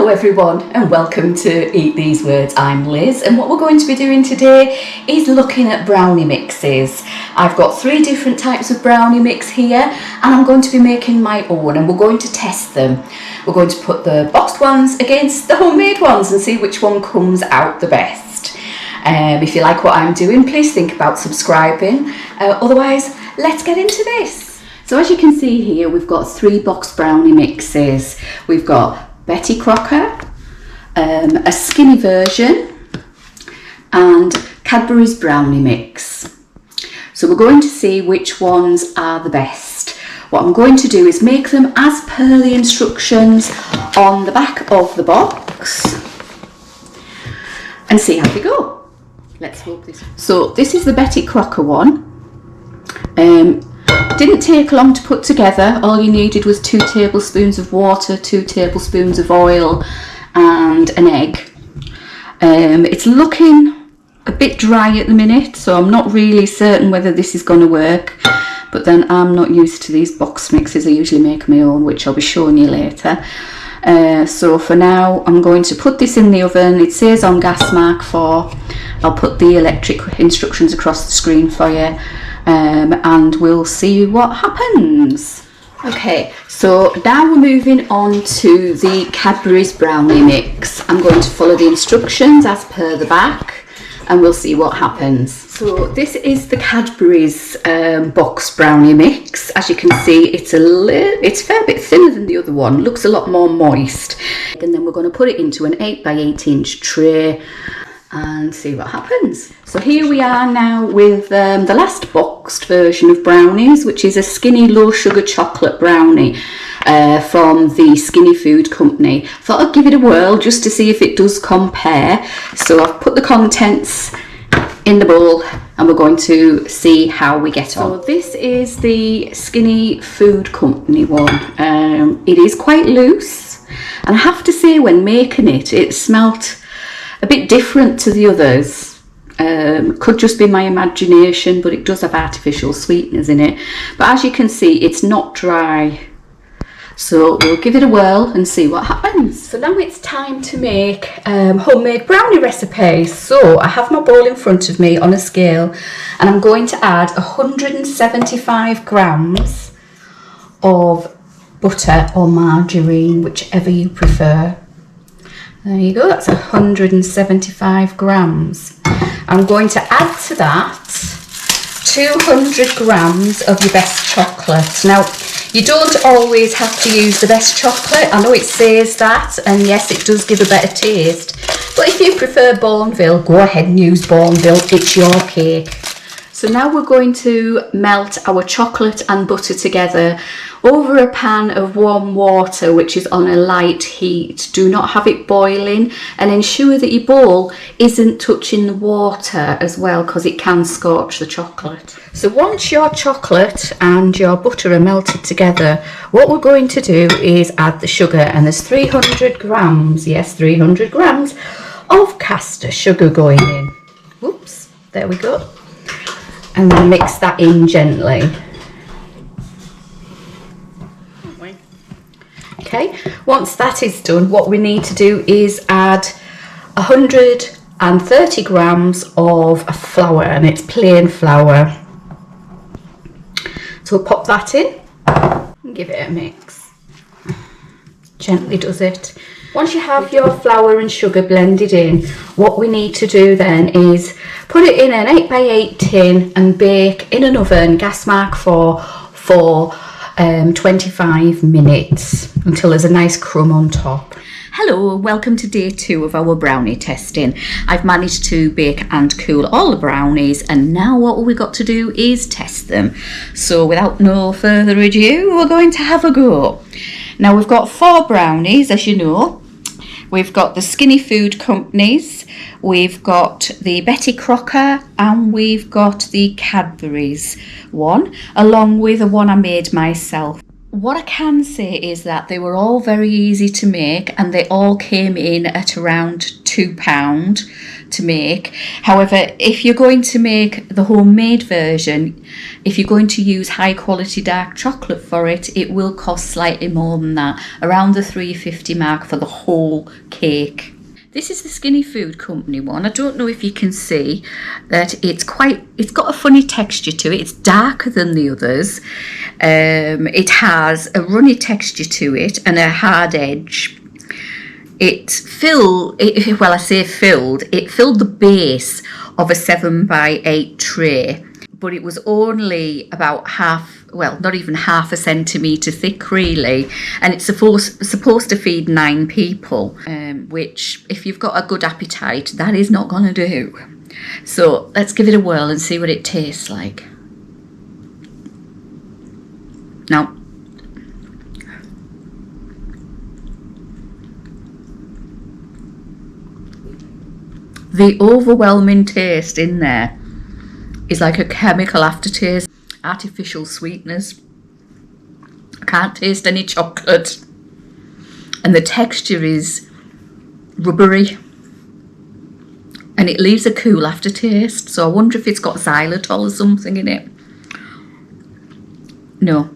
Hello everyone and welcome to Eat These Words. I'm Liz and what we're going to be doing today is looking at brownie mixes. I've got 3 different types of brownie mix here and I'm going to be making my own and we're going to test them. We're going to put the boxed ones against the homemade ones and see which one comes out the best. If you like what I'm doing, please think about subscribing. Otherwise, let's get into this. So as you can see here, we've got 3 boxed brownie mixes. We've got Betty Crocker, a skinny version, and Cadbury's brownie mix. So we're going to see which ones are the best. What I'm going to do is make them as per the instructions on the back of the box and see how they go. Let's hope this. So this is the Betty Crocker one. Didn't take long to put together. All you needed was 2 tablespoons of water, 2 tablespoons of oil and an egg. It's looking a bit dry at the minute, so I'm not really certain whether this is going to work, but then I'm not used to these box mixes. I usually make my own, which I'll be showing you later. So for now I'm going to put this in the oven. It says on gas mark 4. I'll put the electric instructions across the screen for you. And we'll see what happens. Okay, so now we're moving on to the Cadbury's brownie mix. I'm going to follow the instructions as per the back and we'll see what happens. So this is the Cadbury's box brownie mix. As you can see, it's a fair bit thinner than the other one. Looks a lot more moist. And then we're going to put it into an 8 by 8 inch tray and see what happens. So here we are now with the last boxed version of brownies, which is a skinny low sugar chocolate brownie from the Skinny Food Company. Thought I'd give it a whirl just to see if it does compare. So I've put the contents in the bowl and we're going to see how we get on. So this is the Skinny Food Company one. It is quite loose and I have to say when making it, it smelt a bit different to the others. Could just be my imagination, but it does have artificial sweeteners in it. But as you can see, it's not dry. So we'll give it a whirl and see what happens. So now it's time to make homemade brownie recipes. So I have my bowl in front of me on a scale and I'm going to add 175 grams of butter or margarine, whichever you prefer. There you go, that's 175 grams. I'm going to add to that 200 grams of your best chocolate. Now, you don't always have to use the best chocolate. I know it says that, and yes, it does give a better taste. But if you prefer Bourneville, go ahead and use Bourneville, it's your cake. So now we're going to melt our chocolate and butter together over a pan of warm water, which is on a light heat. Do not have it boiling and ensure that your bowl isn't touching the water as well, because it can scorch the chocolate. So once your chocolate and your butter are melted together, what we're going to do is add the sugar, and there's 300 grams, yes, 300 grams of caster sugar going in. Whoops, there we go. And then mix that in gently. Okay, once that is done, what we need to do is add 130 grams of flour, and it's plain flour. So we'll pop that in and give it a mix. Gently does it. Once you have your flour and sugar blended in, what we need to do then is put it in an 8 by 8 tin and bake in an oven, gas mark 4, for 25 minutes until there's a nice crumb on top. Hello, welcome to day 2 of our brownie testing. I've managed to bake and cool all the brownies, and now what we've got to do is test them. So without no further ado, we're going to have a go. Now we've got 4 brownies, as you know. We've got the Skinny Food Companies, we've got the Betty Crocker, and we've got the Cadbury's one, along with the one I made myself. What I can say is that they were all very easy to make and they all came in at around £2 to make. However, if you're going to make the homemade version, if you're going to use high quality dark chocolate for it, it will cost slightly more than that, around the £3.50 mark for the whole cake. This is the Skinny Food Company one. I don't know if you can see that it's got a funny texture to it. It's darker than the others. It has a runny texture to it and a hard edge. It filled the base of a 7x8 tray, but it was only about not even half a centimetre thick really, and it's supposed to feed 9 people, which if you've got a good appetite, that is not going to do. So let's give it a whirl and see what it tastes like. Now, the overwhelming taste in there is like a chemical aftertaste, artificial sweetness. I can't taste any chocolate. And the texture is rubbery. And it leaves a cool aftertaste. So I wonder if it's got xylitol or something in it. No.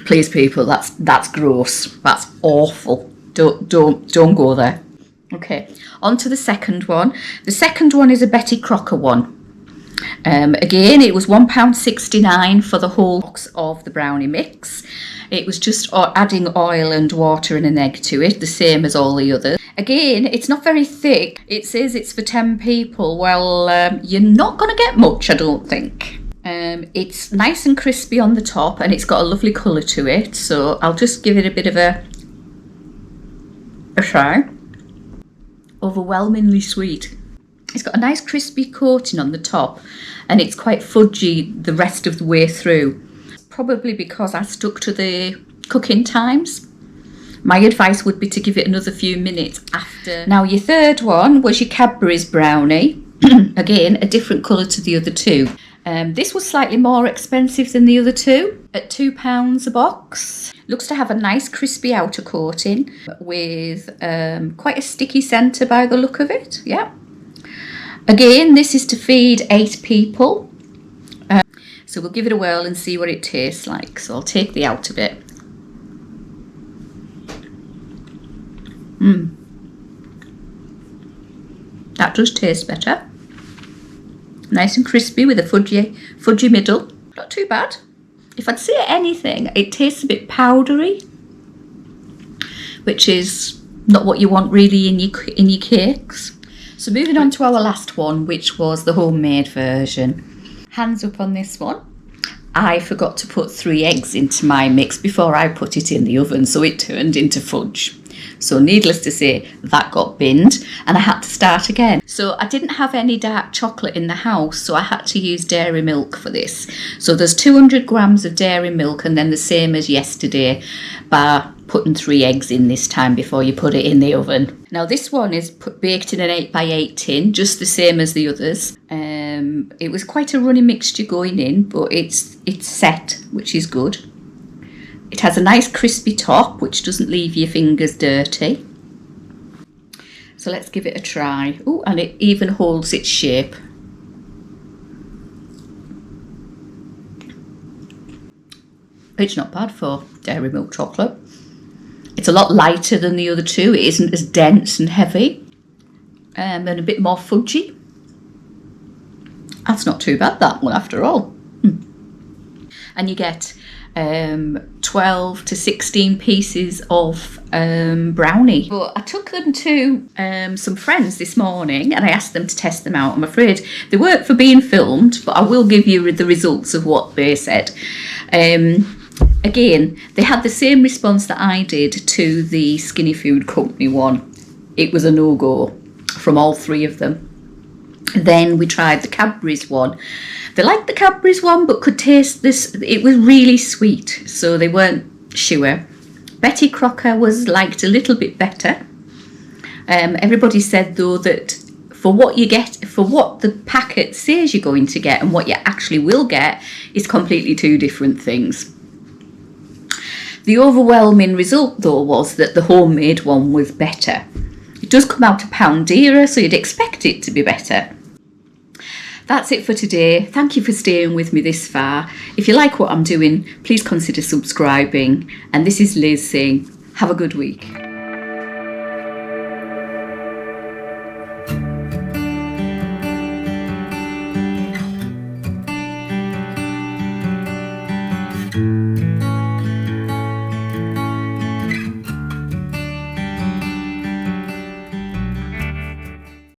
Please people, that's gross. That's awful. Don't go there. Okay, on to the second one. The second one is a Betty Crocker one. Again, it was £1.69 for the whole box of the brownie mix. It was just adding oil and water and an egg to it, the same as all the others. Again, it's not very thick. It says it's for 10 people. Well, you're not going to get much, I don't think. It's nice and crispy on the top, and it's got a lovely colour to it. So I'll just give it a bit of a try. Overwhelmingly sweet. It's got a nice crispy coating on the top, and it's quite fudgy the rest of the way through. Probably because I stuck to the cooking times. My advice would be to give it another few minutes after. Now your third one was your Cadbury's brownie. Again, a different colour to the other two. This was slightly more expensive than the other two, at £2 a box. Looks to have a nice crispy outer coating with quite a sticky centre by the look of it. Yeah. Again, this is to feed 8 people. So we'll give it a whirl and see what it tastes like. So I'll take the outer bit. That does taste better. Nice and crispy with a fudgy middle. Not too bad. If I'd say anything, it tastes a bit powdery, which is not what you want really in your cakes. So moving on to our last one, which was the homemade version. Hands up on this one. I forgot to put 3 eggs into my mix before I put it in the oven, so it turned into fudge. So needless to say, that got binned and I had to start again. So I didn't have any dark chocolate in the house, so I had to use dairy milk for this. So there's 200 grams of dairy milk, and then the same as yesterday, by putting 3 eggs in this time before you put it in the oven. Now this one is baked in an 8x8 tin, just the same as the others. It was quite a runny mixture going in, but it's set, which is good. It has a nice crispy top, which doesn't leave your fingers dirty. So let's give it a try. Oh, and it even holds its shape. It's not bad for dairy milk chocolate. It's a lot lighter than the other two. It isn't as dense and heavy, and a bit more fudgy. That's not too bad, that one, after all. And you get 12 to 16 pieces of brownie. But I took them to some friends this morning and I asked them to test them out. I'm afraid they weren't for being filmed, but I will give you the results of what they said. Again, they had the same response that I did to the Skinny Food Company one. It was a no-go from all 3 of them. Then we tried the Cadbury's one. They liked the Cadbury's one, but could taste this. It was really sweet, so they weren't sure. Betty Crocker was liked a little bit better. Everybody said though that for what you get, for what the packet says you're going to get and what you actually will get is completely 2 different things. The overwhelming result though was that the homemade one was better. It does come out £1 dearer, so you'd expect it to be better. That's it for today. Thank you for staying with me this far. If you like what I'm doing, please consider subscribing. And this is Liz saying, have a good week.